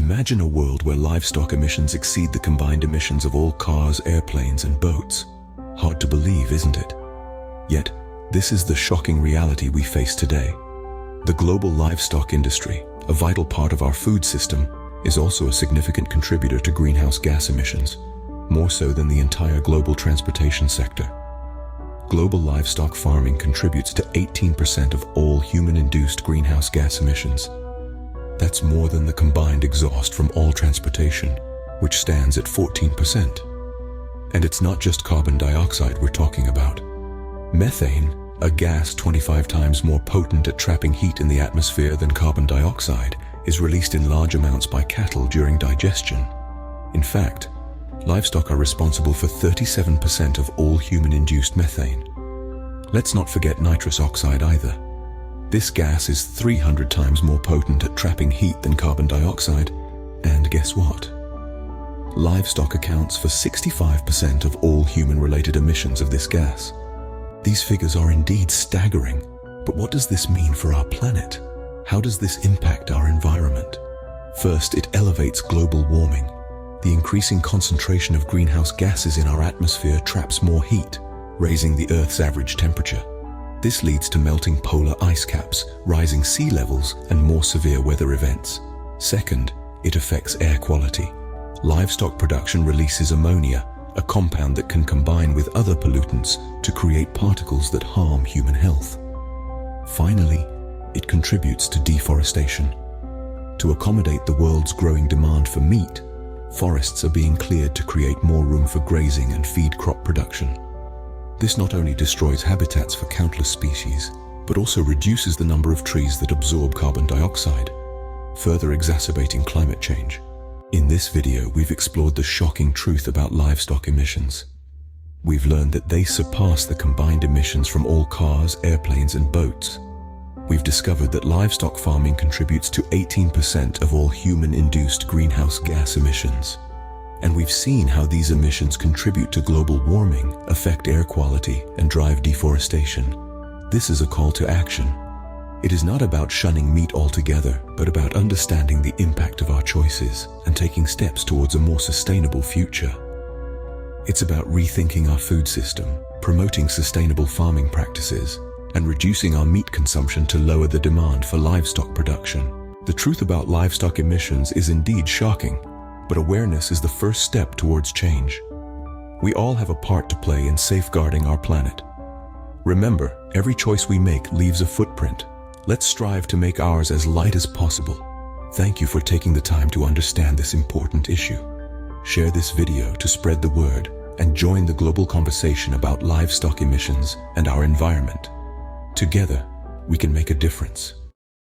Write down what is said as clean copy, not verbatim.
Imagine a world where livestock emissions exceed the combined emissions of all cars, airplanes, and boats. Hard to believe, isn't it? Yet, this is the shocking reality we face today. The global livestock industry, a vital part of our food system, is also a significant contributor to greenhouse gas emissions, more so than the entire global transportation sector. Global livestock farming contributes to 18% of all human-induced greenhouse gas emissions. That's more than the combined exhaust from all transportation, which stands at 14%. And it's not just carbon dioxide we're talking about. Methane, a gas 25 times more potent at trapping heat in the atmosphere than carbon dioxide, is released in large amounts by cattle during digestion. In fact, livestock are responsible for 37% of all human-induced methane. Let's not forget nitrous oxide either. This gas is 300 times more potent at trapping heat than carbon dioxide, and guess what? Livestock accounts for 65% of all human-related emissions of this gas. These figures are indeed staggering, but what does this mean for our planet? How does this impact our environment? First, it elevates global warming. The increasing concentration of greenhouse gases in our atmosphere traps more heat, raising the Earth's average temperature. This leads to melting polar ice caps, rising sea levels, and more severe weather events. Second, it affects air quality. Livestock production releases ammonia, a compound that can combine with other pollutants to create particles that harm human health. Finally, it contributes to deforestation. To accommodate the world's growing demand for meat, forests are being cleared to create more room for grazing and feed crop production. This not only destroys habitats for countless species, but also reduces the number of trees that absorb carbon dioxide, further exacerbating climate change. In this video, we've explored the shocking truth about livestock emissions. We've learned that they surpass the combined emissions from all cars, airplanes, and boats. We've discovered that livestock farming contributes to 18% of all human-induced greenhouse gas emissions. And we've seen how these emissions contribute to global warming, affect air quality, and drive deforestation. This is a call to action. It is not about shunning meat altogether, but about understanding the impact of our choices and taking steps towards a more sustainable future. It's about rethinking our food system, promoting sustainable farming practices, and reducing our meat consumption to lower the demand for livestock production. The truth about livestock emissions is indeed shocking, but awareness is the first step towards change. We all have a part to play in safeguarding our planet. Remember, every choice we make leaves a footprint. Let's strive to make ours as light as possible. Thank you for taking the time to understand this important issue. Share this video to spread the word and join the global conversation about livestock emissions and our environment. Together, we can make a difference.